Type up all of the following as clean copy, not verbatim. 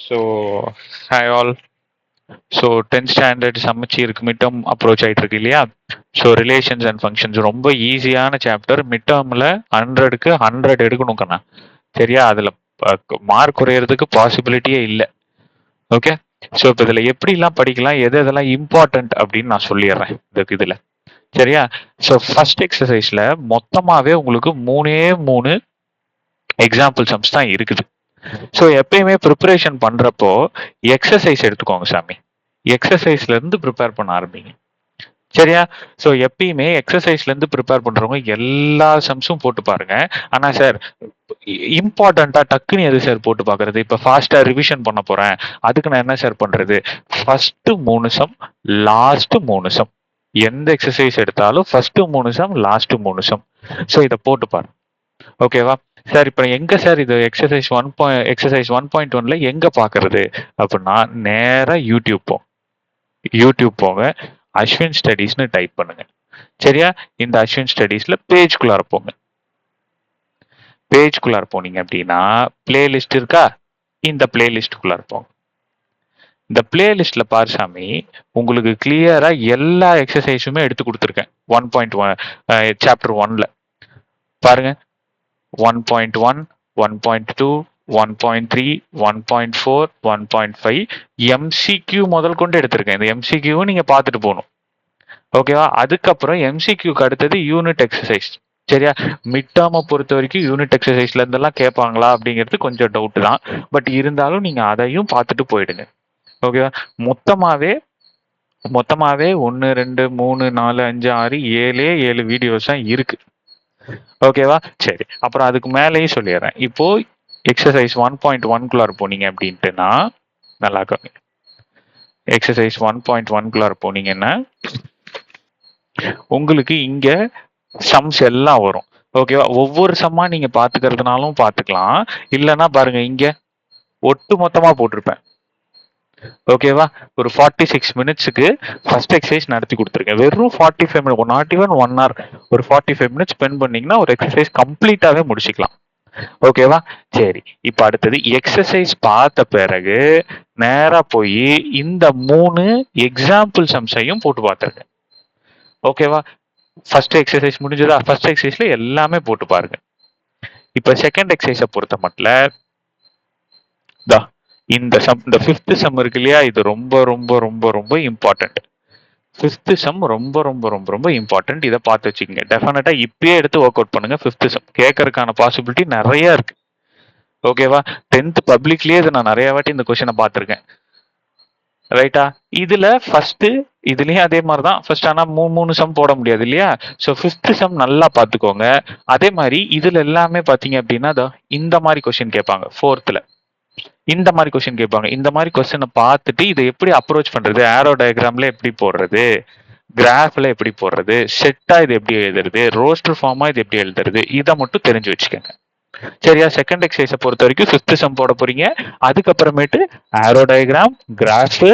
So hi all. So 10th standard சமச்சீருக்கு mid term approach ஆகிட்டு இருக்கு இல்லையா? ஸோ ரிலேஷன்ஸ் அண்ட் ஃபங்க்ஷன்ஸ் ரொம்ப ஈஸியான சாப்டர். மிட் டேர்மில் 100க்கு 100 எடுக்கணும் கண்ணா. சரியா? அதில் மார்க் குறையிறதுக்கு பாசிபிலிட்டியே இல்லை. ஓகே. ஸோ இப்போ இதில் எப்படிலாம் படிக்கலாம், எது எதெல்லாம் இம்பார்ட்டன்ட் அப்படின்னு நான் சொல்லிடுறேன் இதுக்கு இதில். சரியா? ஸோ ஃபர்ஸ்ட் எக்ஸசைஸில் மொத்தமாகவே உங்களுக்கு 3 எக்ஸாம்பிள் சம்ஸ் தான் இருக்குது. ஸோ எப்பயுமே ப்ரிப்பரேஷன் பண்றப்போ எக்ஸசைஸ் எடுத்துக்கோங்க சாமி. எக்ஸசைஸ்ல இருந்து ப்ரிப்பேர் பண்ண ஆரம்பிங்க. சரியா? ஸோ எப்பயுமே எக்ஸசைஸ்ல இருந்து ப்ரிப்பேர் பண்றவங்க எல்லா சம்ஸும் போட்டு பாருங்க. ஆனா சார் இம்பார்ட்டண்டா டக்குன்னு எது சார் போட்டு பாக்குறது? இப்ப ஃபாஸ்டா ரிவிஷன் பண்ண போறேன், அதுக்கு நான் என்ன சார் பண்றது? First 3 sum, last 3 sum. எந்த எக்ஸசைஸ் எடுத்தாலும் first 3 sum, last 3 sum. So இதை போட்டு பாருங்க. ஓகேவா சார்? இப்போ எங்க சார் இது எக்ஸசைஸ் 1.1ல எங்க பாக்குறது அப்படின்னா, நேரா யூடியூப் போங்க, அஸ்வின் ஸ்டடீஸ்னு டைப் பண்ணுங்க. சரியா? இந்த அஸ்வின் ஸ்டடீஸ்ல பேஜ்குள்ளார போங்க. பேஜ்குள்ளார போனீங்க அப்படின்னா பிளேலிஸ்ட் இருக்கா? இந்த பிளேலிஸ்டுக்குள்ளார போங்க. இந்த பிளேலிஸ்ட்ல பாரு சாமி, உங்களுக்கு கிளியரா எல்லா எக்ஸசைஸுமே எடுத்து கொடுத்துருக்கேன். 1.1 சாப்டர் 1ல பாருங்க. 1.1, 1.2, 1.3, 1.4, 1.5 எம்சிக்யூ முதல் கொண்டு எடுத்திருக்கேன். இந்த எம்சிக்யூவும் நீங்க பார்த்துட்டு போகணும். ஓகேவா? அதுக்கப்புறம் எம்சிக்யூக்கு அடுத்தது யூனிட் எக்ஸசைஸ். சரியா? மிட் டேர்மை பொறுத்த வரைக்கும் யூனிட் எக்ஸசைஸ்ல இருந்தெல்லாம் கேட்பாங்களா அப்படிங்கிறது கொஞ்சம் டவுட் தான். பட் இருந்தாலும் நீங்க அதையும் பார்த்துட்டு போயிடுங்க. ஓகேவா? மொத்தமாவே 1, 2, 3, 4, 5, 6, 7 வீடியோஸ் தான் இருக்கு. ஓகேவா? சரி, அப்புறம் அதுக்கு மேலேயும் சொல்லிடுறேன். இப்போ எக்ஸசைஸ் 1.1குள்ளார போனீங்க அப்படின்ட்டுனா நல்லா இருக்கும். எக்ஸசைஸ் 1.1குள்ளார போனீங்கன்னா உங்களுக்கு இங்க சம்ஸ் எல்லாம் வரும். ஓகேவா? ஒவ்வொரு சம்மா நீங்க பாத்துக்கிறதுனாலும் பாத்துக்கலாம், இல்லைன்னா பாருங்க இங்க ஒட்டு மொத்தமா போட்டிருப்பேன். ஓகேவா? ஒரு 46 மினிட்ஸுக்கு ஃபர்ஸ்ட் எக்ஸசைஸ் நடத்தி கொடுத்துருக்கேன். வெறும் 45 மினிட், நாட் ஈவன் 1 hour, ஒரு 45 மினிட்ஸ் ஸ்பெண்ட் பண்ணீங்கன்னா ஒரு எக்ஸசைஸ் கம்ப்ளீட்டாவே முடிச்சுக்கலாம். ஓகேவா? சரி, இப்போ அடுத்தது எக்ஸசைஸ் பார்த்த பிறகு நேரா போய் இந்த 3 எக்ஸாம்பிள் சம்ஸையும் போட்டு பார்த்துருங்க. ஓகேவா? ஃபர்ஸ்ட் எக்ஸசைஸ் முடிஞ்சதா? ஃபர்ஸ்ட் எக்ஸசைஸ்ல எல்லாமே போட்டு பாருங்க. இப்போ செகண்ட் எக்ஸசைஸை பொறுத்த மட்டும் இந்த சம், இந்த 5th சம் இருக்கு இல்லையா, இது ரொம்ப ரொம்ப ரொம்ப ரொம்ப இம்பார்ட்டன்ட். 5th சம் ரொம்ப ரொம்ப ரொம்ப ரொம்ப இம்பார்ட்டன்ட். இதை பார்த்து வச்சுக்கோங்க. டெஃபினட்டா இப்பயே எடுத்து ஒர்க் அவுட் பண்ணுங்க. 5th சம் கேட்கறதுக்கான பாசிபிலிட்டி நிறைய இருக்கு. ஓகேவா? 10th பப்ளிக்லயே இதை நான் நிறைய வாட்டி இந்த கொஸ்டினை பார்த்துருக்கேன். ரைட்டா? இதுல ஃபர்ஸ்ட் இதுலயும் அதே மாதிரிதான். ஃபர்ஸ்ட் ஆனா 3 சம் போட முடியாது இல்லையா? ஸோ 5th சம் நல்லா பார்த்துக்கோங்க. அதே மாதிரி இதுல எல்லாமே பாத்தீங்க அப்படின்னா இந்த மாதிரி கொஸ்டின் கேட்பாங்க. 4th இந்த மாதிரி கொஸ்டின் கேட்பாங்க. இந்த மாதிரி கொஸ்டினை பார்த்துட்டு இதை எப்படி அப்ரோச் பண்றது, ஆரோ டயக்ராம்ல எப்படி போடுறது, கிராஃப்ல எப்படி போடுறது, செட்டா இது எப்படி எழுதுறது, ரோஸ்டர் ஃபார்மா இது எப்படி எழுதுறது, இதை மட்டும் தெரிஞ்சு வச்சுக்கோங்க. சரியா? செகண்ட் எக்ஸசைஸை பொறுத்த வரைக்கும் 5th சம் போட போறீங்க. அதுக்கப்புறமேட்டு ஆரோ டயக்ராம், கிராஃப்,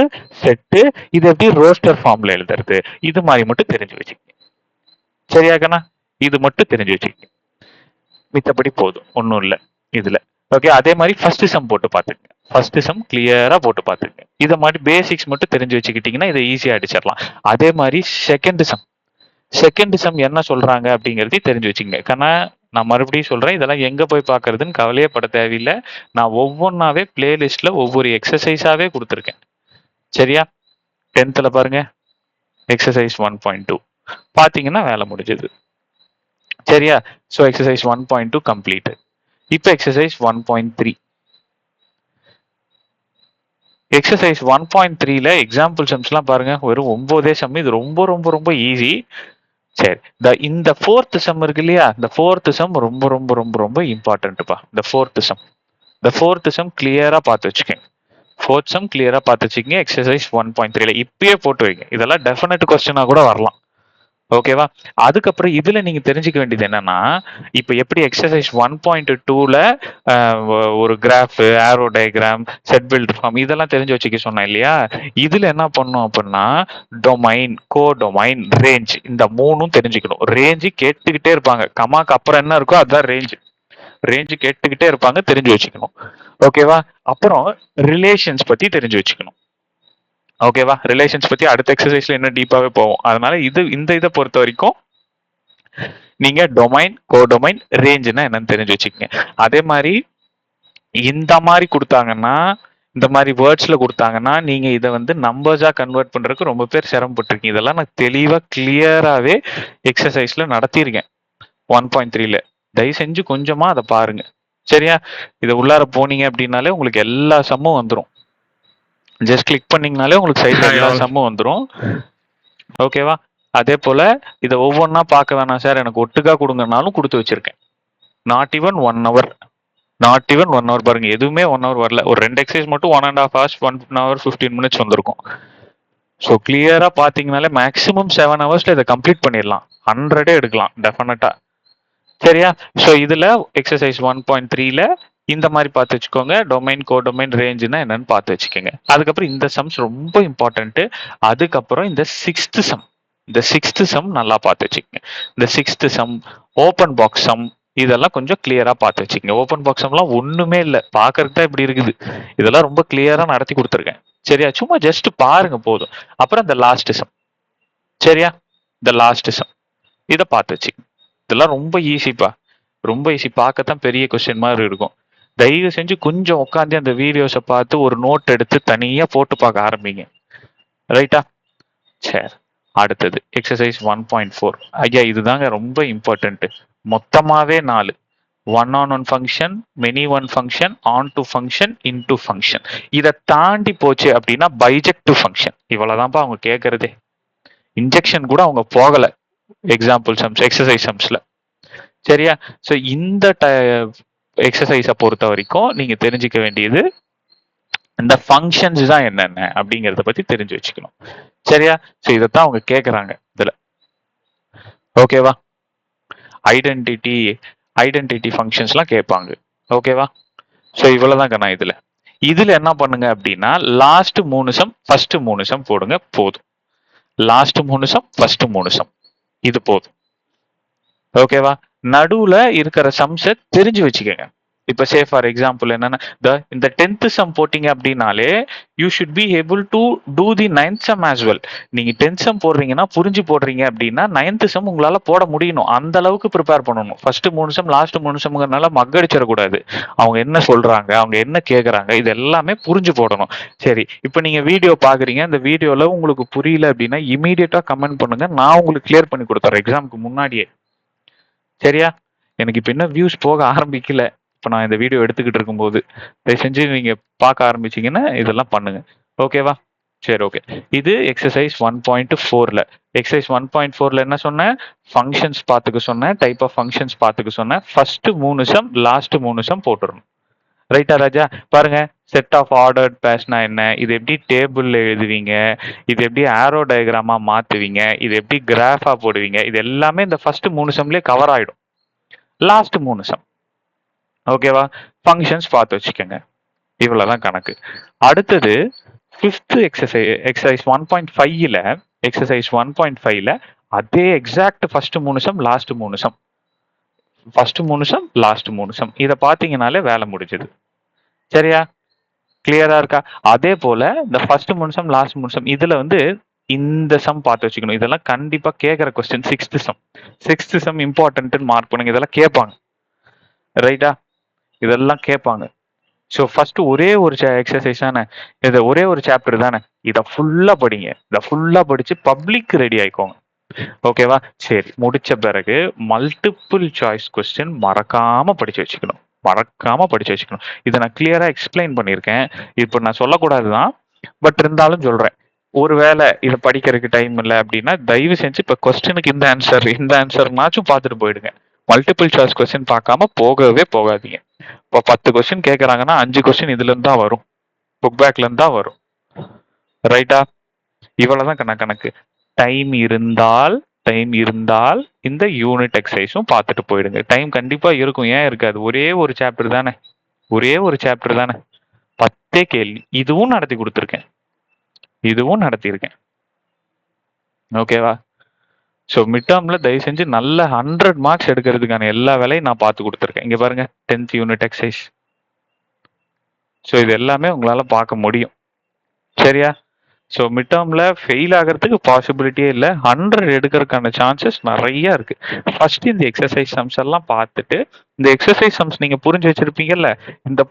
செட்டு, இது எப்படி ரோஸ்டர் ஃபார்ம்ல எழுதுறது, இது மாதிரி மட்டும் தெரிஞ்சு வச்சுக்கோங்க. சரியா கண்ணா? இது மட்டும் தெரிஞ்சு வச்சுக்கோங்க. மித்தபடி போதும், ஒன்றும் இல்லை இதுல. ஓகே, அதே மாதிரி ஃபர்ஸ்ட் சம் போட்டு பார்த்துக்கங்க. ஃபர்ஸ்ட் சம் கிளியரா போட்டு பார்த்துக்கங்க. இதை மாதிரி பேசிக்ஸ் மட்டும் தெரிஞ்சு வச்சுக்கிட்டீங்கன்னா இதை ஈஸியா அடிச்சிடலாம். அதே மாதிரி செகண்ட் சம் என்ன சொல்றாங்க அப்படிங்கறதையும் தெரிஞ்சு வச்சுக்கங்க. கண்ணா, நான் மறுபடியும் சொல்றேன், இதெல்லாம் எங்க போய் பாக்குறதுன்னு கவலையே பட தேவையில்லை. நான் ஒவ்வொன்னாவே பிளேலிஸ்ட்ல ஒவ்வொரு எக்ஸசைஸாவே கொடுத்துருக்கேன். சரியா? 10th பாருங்க, எக்ஸசைஸ் 1.2 பாத்தீங்கன்னா வேலை முடிஞ்சது. சரியா? So exercise 1.2 complete. இப்போ எக்ஸசைஸ் 1.3. எக்ஸசைஸ் 1.3ல எக்ஸாம்பிள் சம்ஸ்லாம் பாருங்க, வெறும் 9 சம். இது ரொம்ப ரொம்ப ரொம்ப ஈஸி. சரி, இந்த 4th சம் இருக்கு இல்லையா, இந்த 4th சம் ரொம்ப ரொம்ப ரொம்ப ரொம்ப இம்பார்ட்டன்ட்பா. இந்த 4th சம் கிளியரா பார்த்து வச்சுக்கோங்க. 4th சம் கிளியரா பார்த்து வச்சுக்கோங்க. எக்ஸசைஸ் 1.3ல இப்பயே போட்டு வைங்க. இதெல்லாம் டெஃபினட் கொஸ்டினா கூட வரலாம். ஓகேவா? அதுக்கப்புறம் இதுல நீங்க தெரிஞ்சுக்க வேண்டியது என்னன்னா, இப்ப எப்படி எக்ஸசைஸ் 1.2ல ஒரு graph, arrow diagram, set build form இதெல்லாம் தெரிஞ்சு வச்சுக்க சொன்னேன் இல்லையா? இதுல என்ன பண்ணும் அப்படின்னா, டொமைன், கோடொமைன், ரேஞ்ச், இந்த 3ம் தெரிஞ்சுக்கணும். ரேஞ்சு கேட்டுக்கிட்டே இருப்பாங்க. கமாக்கு அப்புறம் என்ன இருக்கோ அதுதான் ரேஞ்ச். ரேஞ்சு கேட்டுக்கிட்டே இருப்பாங்க, தெரிஞ்சு வச்சுக்கணும். ஓகேவா? அப்புறம் ரிலேஷன்ஸ் பத்தி தெரிஞ்சு வச்சுக்கணும். ஓகேவா? ரிலேஷன்ஸ் பத்தி அடுத்த எக்ஸசைஸ்ல இன்னும் டீப்பாவே போவோம். அதனால இந்த இதை பொறுத்த வரைக்கும் நீங்க டொமைன், கோடொமைன், ரேஞ்சுன்னா என்னன்னு தெரிஞ்சு வச்சுக்கங்க. அதே மாதிரி இந்த மாதிரி கொடுத்தாங்கன்னா, இந்த மாதிரி வேர்ட்ஸ்ல கொடுத்தாங்கன்னா நீங்க இதை வந்து நம்பர்ஸா கன்வெர்ட் பண்றதுக்கு ரொம்ப பேர் சிரமப்பட்டிருக்கீங்க. இதெல்லாம் நான் தெளிவா கிளியராவே எக்ஸசைஸ்ல நடத்தியிருக்கேன் 1.3ல. தயவு செஞ்சு கொஞ்சமா அதை பாருங்க. சரியா? இதை உள்ளார போனீங்க அப்படின்னாலே உங்களுக்கு எல்லா சம்மும் வந்துடும். ஜஸ்ட் கிளிக் பண்ணீங்கனாலே உங்களுக்கு சைட்ல எல்லா சம்மும் வந்துடும். ஓகேவா? அதே போல இதை ஒவ்வொன்றா பார்க்க வேணாம் சார், எனக்கு ஒட்டுக்கா கொடுங்கனாலும் கொடுத்து வச்சிருக்கேன். Not even 1 hour. Not even 1 hour பாருங்க, எதுவுமே 1 hour வரல. ஒரு 2 எக்ஸசைஸ் மட்டும் 1.5 hours, 1 hour 15 minutes வந்திருக்கும். ஸோ கிளியரா பாத்தீங்கனாலே மேக்ஸிமம் 7 hours இதை கம்ப்ளீட் பண்ணிடலாம். 100 எடுக்கலாம் டெஃபினட்டா. சரியா? ஸோ இதுல எக்ஸசைஸ் 1.3ல இந்த மாதிரி பார்த்து வச்சுக்கோங்க. டொமைன், கோடொமைன், ரேஞ்சுன்னா என்னன்னு பார்த்து வச்சுக்கோங்க. அதுக்கப்புறம் இந்த சம்ஸ் ரொம்ப இம்பார்ட்டன்ட். அதுக்கப்புறம் இந்த 6th சம், இந்த 6th சம் நல்லா பார்த்து வச்சுக்கோங்க. இந்த 6th some, open box some, இதெல்லாம் கொஞ்சம் கிளியரா பார்த்து வச்சுக்கோங்க. ஓப்பன் பாக்ஸ் சம்லாம் ஒண்ணுமே இல்லை, பார்க்கறதுக்கு தான் இப்படி இருக்குது. இதெல்லாம் ரொம்ப கிளியரா நடத்தி கொடுத்துருக்கேன். சரியா? சும்மா ஜஸ்ட் பாருங்க போதும். அப்புறம் இந்த லாஸ்ட் சம். சரியா? இந்த லாஸ்ட் சம் இதை பார்த்து வச்சுக்கோங்க. இதெல்லாம் ரொம்ப ஈஸிப்பா, ரொம்ப ஈஸி. பார்க்கத்தான் பெரிய கொஸ்டின் மாதிரி இருக்கும். தயவு செஞ்சு கொஞ்சம் உட்காந்து அந்த வீடியோஸை பார்த்து ஒரு நோட் எடுத்து தனியா போட்டு பார்க்க ஆரம்பிங்க. ரைட்டா? சரி, அடுத்தது எக்ஸசைஸ் 1.4. ஐயா இதுதாங்க ரொம்ப இம்பார்ட்டன்ட். மொத்தமாவே 4: one on one function, many one function, on to function, in to function. இதை தாண்டி போச்சு அப்படின்னா பைஜெக்டிவ் ஃபங்க்ஷன். இவ்வளவுதான்ப்பா அவங்க கேட்கறதே. இன்ஜெக்ஷன் கூட அவங்க போகல எக்ஸாம்பிள் சம்ஸ், எக்ஸசைஸ் சம்ஸ்ல. சரியா? ஸோ இந்த எக்ஸசைஸை பொறுத்த வரைக்கும் நீங்க தெரிஞ்சுக்க வேண்டியது இந்த ஃபங்க்ஷன்ஸ் தான் என்னென்ன அப்படிங்கறத பத்தி தெரிஞ்சு வச்சுக்கணும். சரியா? ஸோ இதைத்தான் அவங்க கேட்கறாங்க இதுல. ஓகேவா? ஐடென்டிட்டி ஃபங்க்ஷன்ஸ்லாம் கேட்பாங்க. ஓகேவா? ஸோ இவ்வளவுதான் கண்ணா. இதுல என்ன பண்ணுங்க அப்படின்னா லாஸ்ட் 3 சம், ஃபர்ஸ்ட் 3 சம் போடுங்க போதும். லாஸ்ட் 3 சம், ஃபர்ஸ்ட் 3 சம், இது போதும். ஓகேவா? நடுவுல இருக்கிற சம்ஸை தெரிஞ்சு வச்சுக்கோங்க. இப்ப சே ஃபார் எக்ஸாம்பிள் என்னன்னா இந்த 10th சம் போட்டீங்க அப்படின்னாலே you should be able to do the 9th sum as well. நீங்க 10th சம் போடுறீங்கன்னா புரிஞ்சு போடுறீங்க அப்படின்னா 9th சம் உங்களால போட முடியணும். அந்த அளவுக்கு ப்ரிப்பேர் பண்ணணும். ஃபர்ஸ்ட் 3 சம், லாஸ்ட் 3 சம்ங்கிறதுனால மக்கடிச்சிடக்கூடாது. அவங்க என்ன சொல்றாங்க, அவங்க என்ன கேட்கறாங்க, இது எல்லாமே புரிஞ்சு போடணும். சரி, இப்ப நீங்க வீடியோ பாக்குறீங்க, இந்த வீடியோல உங்களுக்கு புரியல அப்படின்னா இமீடியட்டா கமெண்ட் பண்ணுங்க, நான் உங்களுக்கு கிளியர் பண்ணி கொடுத்துறேன் எக்ஸாமுக்கு முன்னாடியே. சரியா? எனக்கு இப்ப இன்னும் வியூஸ் போக ஆரம்பிக்கல. இப்ப நான் இந்த வீடியோ எடுத்துக்கிட்டு இருக்கும்போது தயவு செஞ்சு நீங்க பார்க்க ஆரம்பிச்சீங்கன்னா இதெல்லாம் பண்ணுங்க. ஓகேவா? சரி, ஓகே. இது எக்ஸசைஸ் 1.4ல. எக்ஸசைஸ் 1.4ல என்ன சொன்னேன்? ஃபங்க்ஷன்ஸ் பார்த்துக்க சொன்னேன், டைப் ஆஃப் ஃபங்க்ஷன்ஸ் பார்த்துக்க சொன்னேன். ஃபர்ஸ்ட் 3 சம், லாஸ்ட் 3 சம் போட்டுறணும். ரைட்டா ராஜா? பாருங்க, செட் ஆஃப் ஆர்டர்ட் பேர்ஸ்னா என்ன, இது எப்படி டேபிள்ல எழுதுவீங்க, இது எப்படி ஆரோ டயக்ராமா மாத்துவீங்க, இது எப்படி கிராஃபா போடுவீங்க, இது எல்லாமே இந்த ஃபர்ஸ்ட் 3 சம்லயே கவர் ஆயிடும். லாஸ்ட் 3 சம் ஓகேவா? ஃபங்க்ஷன்ஸ் பார்த்து வச்சுக்கோங்க. இவ்வளவுதான் கணக்கு. அடுத்தது 5th எக்ஸசைஸ் 1.5ல, எக்ஸசைஸ் 1.5ல அதே exact first 3 sum, last 3 sum, first 3 sum, last 3 sum. இதை பார்த்தீங்கன்னாலே வேலை முடிஞ்சது. சரியா? கிளியரா இருக்கா? அதே போல இந்த ஃபர்ஸ்ட் 3 சம், லாஸ்ட் 3 சம், இதுல வந்து இந்த சம் பார்த்து வச்சுக்கணும். இதெல்லாம் கண்டிப்பா கேட்கிற question. 6th some important mark பண்ணுங்க. இதெல்லாம் கேட்பாங்க. ரைட்டா? இதெல்லாம் கேட்பாங்க. ஸோ ஃபர்ஸ்ட் ஒரே ஒரு எக்ஸசைஸ் தானே, இது ஒரே ஒரு சாப்டர் தானே, இதை ஃபுல்லா படிங்க. இதை ஃபுல்லா படிச்சு பப்ளிக் ரெடி ஆயிக்கோங்க. ஓகேவா? சரி, முடிச்ச பிறகு மல்டிபிள் சாய்ஸ் கொஸ்டின் மறக்காம படிச்சு வச்சுக்கணும். இதை நான் கிளியரா எக்ஸ்பிளைன் பண்ணியிருக்கேன். இப்போ நான் சொல்லக்கூடாதுதான், பட் இருந்தாலும் சொல்றேன். ஒருவேளை இதை படிக்கிறதுக்கு டைம் இல்லை அப்படின்னா தயவு செஞ்சு இப்ப கொஸ்டினுக்கு இந்த ஆன்சர்னாச்சும் பார்த்துட்டு போயிடுங்க. மல்டிபிள் சாய்ஸ் கொஸ்டின் பார்க்காம போகவே போகாதீங்க. இப்போ 10 கொஸ்டின் கேட்கறாங்கன்னா 5 கொஸ்டின் இதுல இருந்து தான் வரும், புக் பேக்ல இருந்து தான் வரும். ரைட்டா? இவ்வளவுதான் கணக்கு. டைம் இருந்தால் இந்த யூனிட் எக்ஸசைஸும் பார்த்துட்டு போயிடுங்க. டைம் கண்டிப்பா இருக்கும், ஏன் இருக்காது? ஒரே ஒரு சாப்டர் தானே, 10 கேள்வி. இதுவும் நடத்தியிருக்கேன். ஓகேவா? ஸோ மிட் டேர்ம்ல தயவு செஞ்சு நல்ல 100 மார்க்ஸ் எடுக்கிறதுக்கான எல்லா வேலையும் நான் பார்த்து கொடுத்துருக்கேன். இங்க பாருங்க 10th யூனிட் எக்ஸசைஸ். ஸோ இது எல்லாமே உங்களால பார்க்க முடியும். சரியா? ஸோ மிட் டேர்ம்ல ஃபெயில் ஆகிறதுக்கு பாசிபிலிட்டியே இல்லை. 100 எடுக்கிறதுக்கான சான்சஸ் நிறைய இருக்கு. ஃபர்ஸ்ட் இந்த எக்ஸசைஸ் சம்ஸ் எல்லாம் பார்த்துட்டு, இந்த எக்ஸசைஸ் சம்ஸ் நீங்க புரிஞ்சு வச்சிருப்பீங்கல்ல, இந்த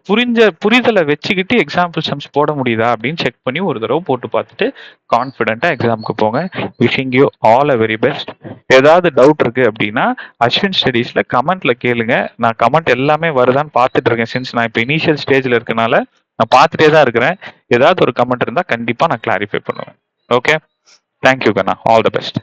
புரிதலை வச்சுக்கிட்டு எக்ஸாம்பிள் சம்ஸ் போட முடியுதா அப்படின்னு செக் பண்ணி ஒரு தடவை போட்டு பார்த்துட்டு கான்ஃபிடென்ட்டா எக்ஸாமுக்கு போங்க. Wishing you all a very best. ஏதாவது டவுட் இருக்கு அப்படின்னா அஸ்வின் ஸ்டடீஸ்ல கமெண்ட்ல கேளுங்க. நான் கமெண்ட் எல்லாமே வருதான்னு பார்த்துட்டு இருக்கேன். சின்ஸ் நான் இப்போ இனிஷியல் ஸ்டேஜ்ல இருக்கனால நான் பார்த்துட்டே தான் இருக்கிறேன். ஏதாவது ஒரு கமெண்ட் இருந்தா கண்டிப்பா நான் கிளாரிஃபை பண்ணுவேன். ஓகே, தேங்க்யூ கண்ணா, ஆல் தி பெஸ்ட்.